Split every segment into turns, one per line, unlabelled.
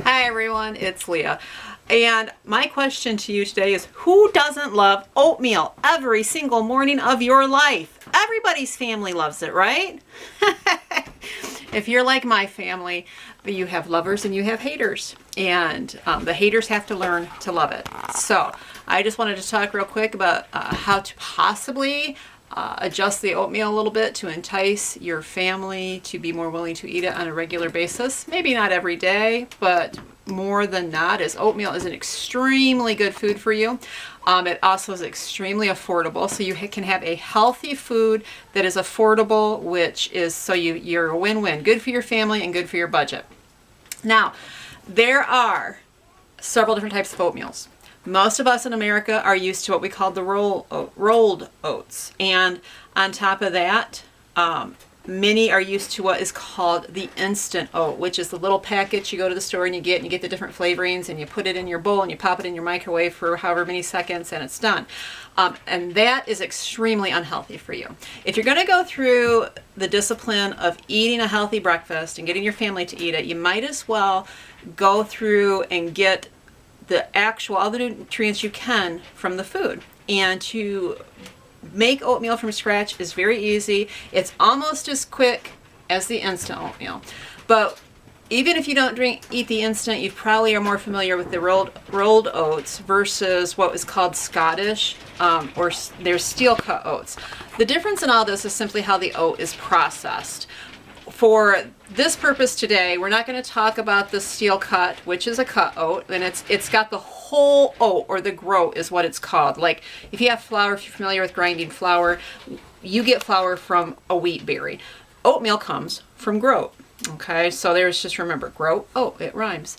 Hi everyone, it's Leah. And my question to you today is, who doesn't love oatmeal every single morning of your life? Everybody's family loves it, right? If you're like my family, you have lovers and you have haters. And the haters have to learn to love it. So I just wanted to talk real quick about how to possibly adjust the oatmeal a little bit to entice your family to be more willing to eat it on a regular basis. Maybe not every day, but more than not, as oatmeal is an extremely good food for you. It also is extremely affordable, so you can have a healthy food that is affordable, which is you're a win-win, good for your family and good for your budget. Now, there are several different types of oatmeals. Most of us in America are used to what we call the rolled oats. And on top of that, many are used to what is called the instant oat, which is the little package you go to the store and you get the different flavorings and you put it in your bowl and you pop it in your microwave for however many seconds and it's done. And that is extremely unhealthy for you. If you're going to go through the discipline of eating a healthy breakfast and getting your family to eat it, you might as well go through and get all the nutrients you can from the food. And to make oatmeal from scratch is very easy. It's almost as quick as the instant oatmeal. But even if you don't eat the instant, you probably are more familiar with the rolled oats versus what was called Scottish or there's steel cut oats. The difference in all this is simply how the oat is processed. For this purpose today, we're not going to talk about the steel cut, which is a cut oat, and it's got the whole oat, or the groat is what it's called. Like if you have flour, if you're familiar with grinding flour, you get flour from a wheat berry. Oatmeal comes from groat. Okay, so just remember, groat, it rhymes.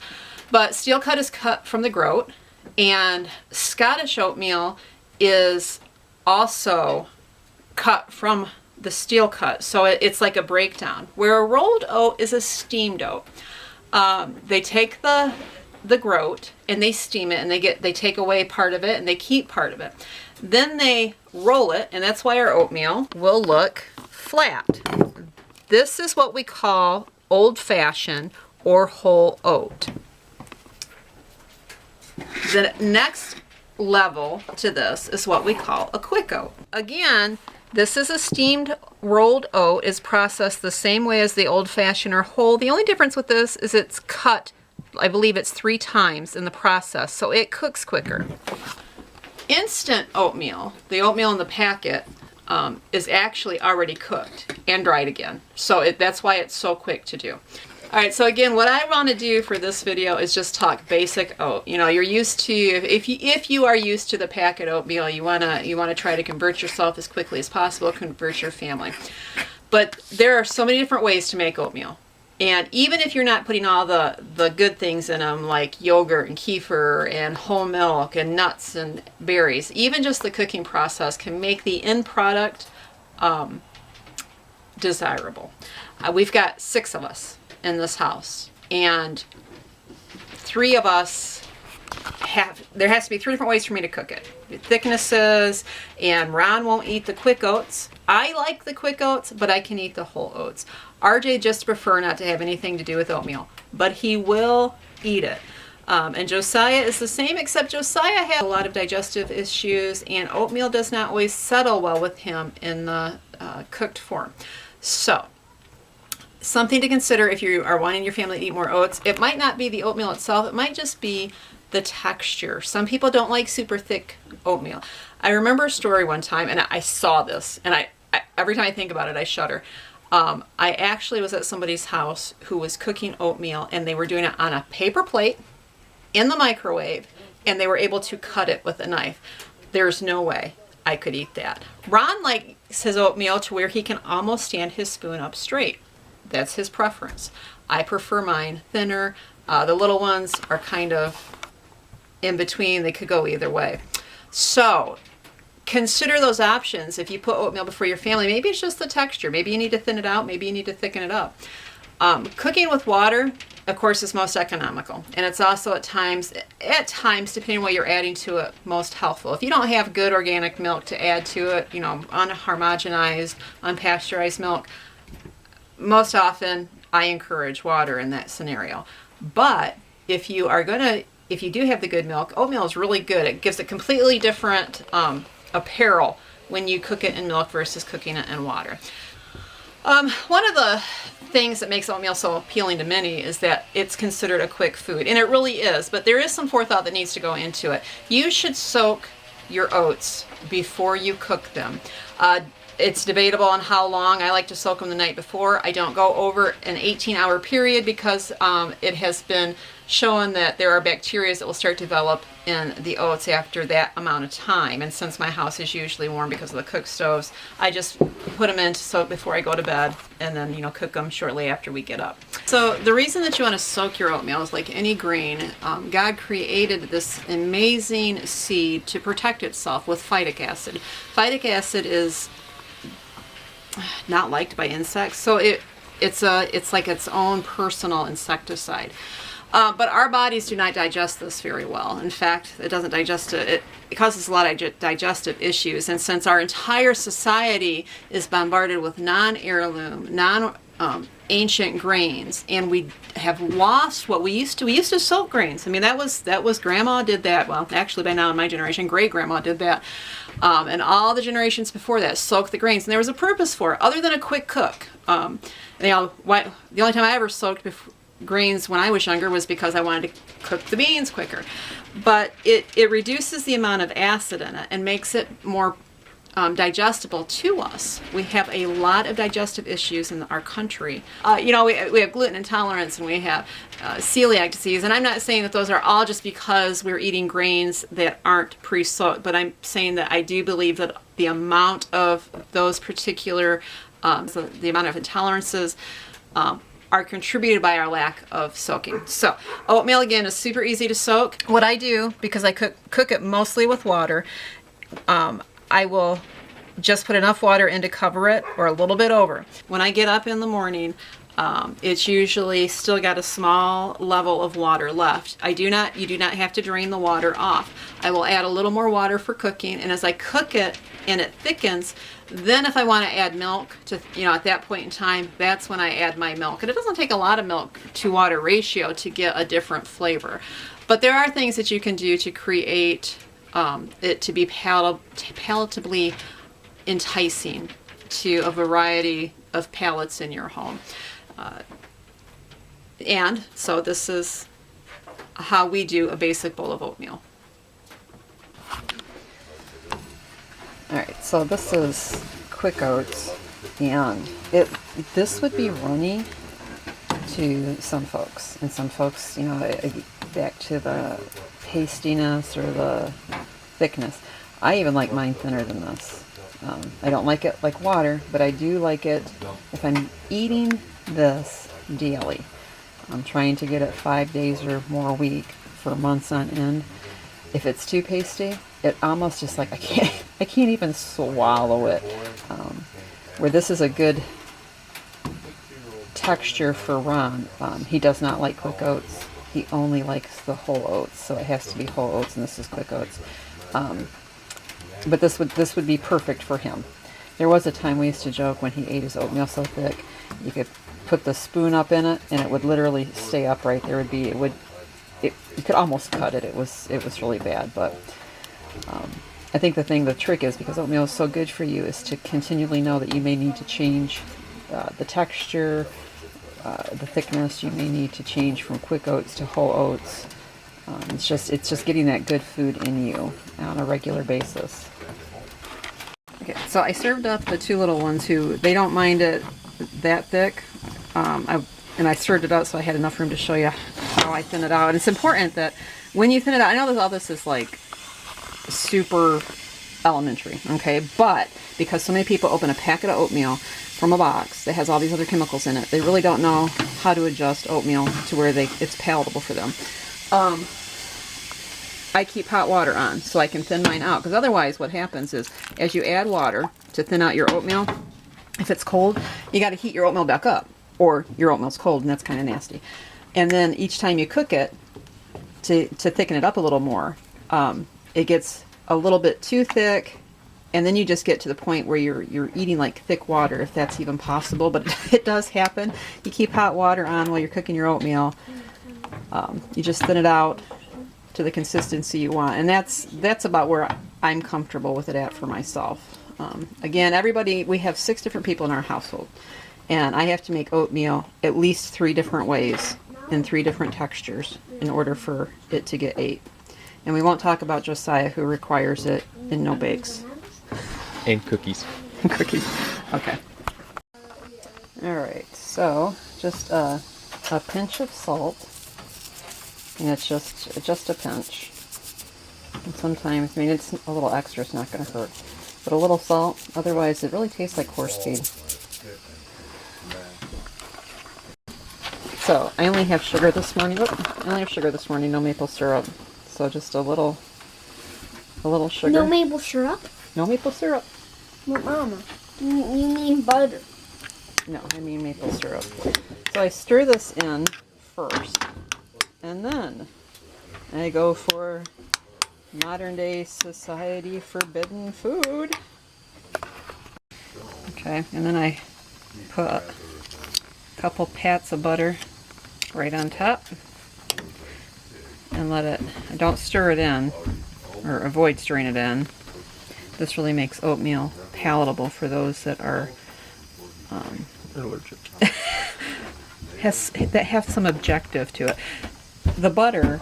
But steel cut is cut from the groat, and Scottish oatmeal is also cut from the steel cut, so it's like a breakdown. Where a rolled oat is a steamed oat. They take the groat and they steam it, and they take away part of it and they keep part of it. Then they roll it, and that's why our oatmeal will look flat. This is what we call old-fashioned or whole oat. The next level to this is what we call a quick oat. Again, this is a steamed rolled oat, is processed the same way as the old-fashioned or whole. The only difference with this is it's cut, I believe it's 3 times in the process, so it cooks quicker. Instant oatmeal, the oatmeal in the packet, is actually already cooked and dried again. So that's why it's so quick to do. All right, so again, what I want to do for this video is just talk basic oat. You know, you're used to, if you are used to the packet oatmeal, you wanna try to convert yourself as quickly as possible, convert your family. But there are so many different ways to make oatmeal. And even if you're not putting all the good things in them, like yogurt and kefir and whole milk and nuts and berries, even just the cooking process can make the end product desirable. We've got 6 of us in this house, and 3 of us there has to be 3 different ways for me to cook it. Thicknesses, and Ron won't eat the quick oats. I like the quick oats, but I can eat the whole oats. RJ just prefer not to have anything to do with oatmeal, but he will eat it. And Josiah is the same, except Josiah has a lot of digestive issues, and oatmeal does not always settle well with him in the cooked form. So something to consider if you are wanting your family to eat more oats. It might not be the oatmeal itself, it might just be the texture. Some people don't like super thick oatmeal. I remember a story one time, and I saw this, and I every time I think about it, I shudder. I actually was at somebody's house who was cooking oatmeal, and they were doing it on a paper plate in the microwave, and they were able to cut it with a knife. There's no way I could eat that. Ron likes his oatmeal to where he can almost stand his spoon up straight. That's his preference. I prefer mine thinner. The little ones are kind of in between. They could go either way. So consider those options. If you put oatmeal before your family, maybe it's just the texture. Maybe you need to thin it out. Maybe you need to thicken it up. Cooking with water, of course, is most economical. And it's also at times, depending on what you're adding to it, most helpful. If you don't have good organic milk to add to it, unhomogenized, unpasteurized milk, most often I encourage water in that scenario. But if you do have the good milk, oatmeal is really good. It gives a completely different apparel when you cook it in milk versus cooking it in water. One of the things that makes oatmeal so appealing to many is that it's considered a quick food, and it really is, but there is some forethought that needs to go into it. You should soak your oats before you cook them. It's debatable on how long. I like to soak them the night before. I don't go over an 18-hour period because it has been shown that there are bacteria that will start to develop in the oats after that amount of time. And since my house is usually warm because of the cook stoves, I just put them in to soak before I go to bed, and then cook them shortly after we get up. So the reason that you want to soak your oatmeal is like any grain. God created this amazing seed to protect itself with phytic acid. Phytic acid is not liked by insects, so it's like its own personal insecticide. But our bodies do not digest this very well. In fact, it doesn't digest it. It causes a lot of digestive issues. And since our entire society is bombarded with non-heirloom, ancient grains, and we have lost what we used to soak grains. I mean, that was grandma did that. Well, actually, by now in my generation, great grandma did that. And all the generations before that soaked the grains, and there was a purpose for it, other than a quick cook. The only time I ever soaked grains when I was younger was because I wanted to cook the beans quicker. But it reduces the amount of acid in it and makes it more digestible to us. We have a lot of digestive issues in our country. We have gluten intolerance, and we have celiac disease, and I'm not saying that those are all just because we're eating grains that aren't pre-soaked, but I'm saying that I do believe that the amount of those particular, the amount of intolerances are contributed by our lack of soaking. So oatmeal, again, is super easy to soak. What I do, because I cook it mostly with water, I will just put enough water in to cover it, or a little bit over. When I get up in the morning, it's usually still got a small level of water left. You do not have to drain the water off. I will add a little more water for cooking, and as I cook it and it thickens, then if I want to add milk to, at that point in time, that's when I add my milk. And it doesn't take a lot of milk to water ratio to get a different flavor. But there are things that you can do to create it to be palatably enticing to a variety of palates in your home. And so this is how we do a basic bowl of oatmeal.
All right, so this is quick oats, and this would be runny to some folks, and some folks, back to the pastiness or the thickness. I even like mine thinner than this. I don't like it like water, but I do like it if I'm eating this daily. I'm trying to get it 5 days or more a week for months on end. If it's too pasty, it almost just like I can't even swallow it. Where this is a good texture for Ron. He does not like quick oats. He only likes the whole oats, so it has to be whole oats, and this is quick oats. But this would be perfect for him. There was a time we used to joke when he ate his oatmeal so thick, you could put the spoon up in it, and it would literally stay upright. You could almost cut it. It was really bad, but I think the trick is, because oatmeal is so good for you, is to continually know that you may need to change the texture, the thickness. You may need to change from quick oats to whole oats. It's just getting that good food in you on a regular basis. Okay, so I served up the two little ones who, they don't mind it that thick. And I served it out so I had enough room to show you how I thin it out. And it's important that when you thin it out, I know that all this is like super elementary, okay? But because so many people open a packet of oatmeal from a box that has all these other chemicals in it, they really don't know how to adjust oatmeal to where it's palatable for them. I keep hot water on so I can thin mine out, because otherwise what happens is, as you add water to thin out your oatmeal, if it's cold, you got to heat your oatmeal back up, or your oatmeal's cold, and that's kind of nasty. And then each time you cook it, to thicken it up a little more, it gets a little bit too thick, and then you just get to the point where you're eating like thick water, if that's even possible, but it does happen. You keep hot water on while you're cooking your oatmeal, You just thin it out to the consistency you want, and that's about where I'm comfortable with it at for myself. Again, we have 6 different people in our household, and I have to make oatmeal at least 3 different ways in 3 different textures in order for it to get 8. And we won't talk about Josiah, who requires it in no bakes.
And cookies.
Cookies. Okay. All right. So just a pinch of salt, and it's just a pinch. And sometimes, I mean, it's a little extra. It's not going to hurt, but a little salt. Otherwise, it really tastes like horse feed. So I only have sugar this morning. No maple syrup. So just a little sugar.
No maple syrup?
No maple syrup.
Well, Mama, you mean butter.
No, I mean maple syrup. So I stir this in first, and then I go for modern day society forbidden food. Okay, and then I put a couple pats of butter right on top and let it, don't stir it in, or avoid stirring it in. This really makes oatmeal palatable for those that are
Allergic.
that have some objective to it. The butter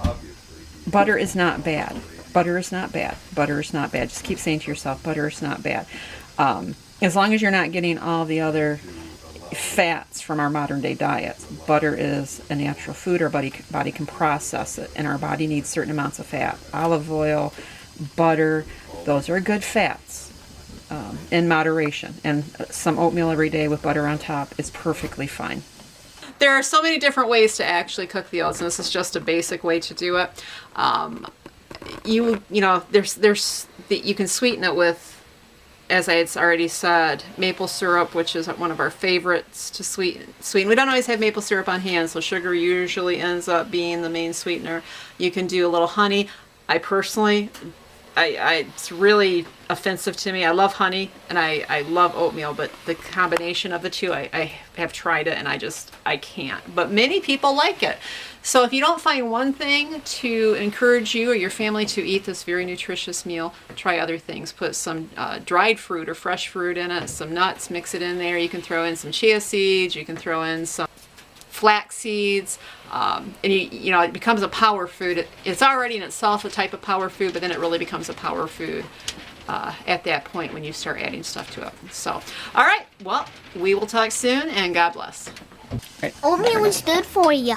is not bad. Butter is not bad. Butter is not bad. Just keep saying to yourself, butter is not bad. As long as you're not getting all the other fats from our modern day diets. Butter is a natural food. Our body can process it, and our body needs certain amounts of fat. Olive oil, butter, those are good fats in moderation. And some oatmeal every day with butter on top is perfectly fine.
There are so many different ways to actually cook the oats, and this is just a basic way to do it. You know, you can sweeten it with, as I had already said, maple syrup, which is one of our favorites to sweeten. We don't always have maple syrup on hand, so sugar usually ends up being the main sweetener. You can do a little honey. I personally, it's really offensive to me. I love honey and I love oatmeal, but the combination of the two, I have tried it and I can't. But many people like it. So if you don't find one thing to encourage you or your family to eat this very nutritious meal, try other things. Put some dried fruit or fresh fruit in it, some nuts, mix it in there. You can throw in some chia seeds, you can throw in some flax seeds, and you know, it becomes a power food. It's already in itself a type of power food, but then it really becomes a power food at that point when you start adding stuff to it. So, all right, well, we will talk soon, and God bless.
Oatmeal is good for you.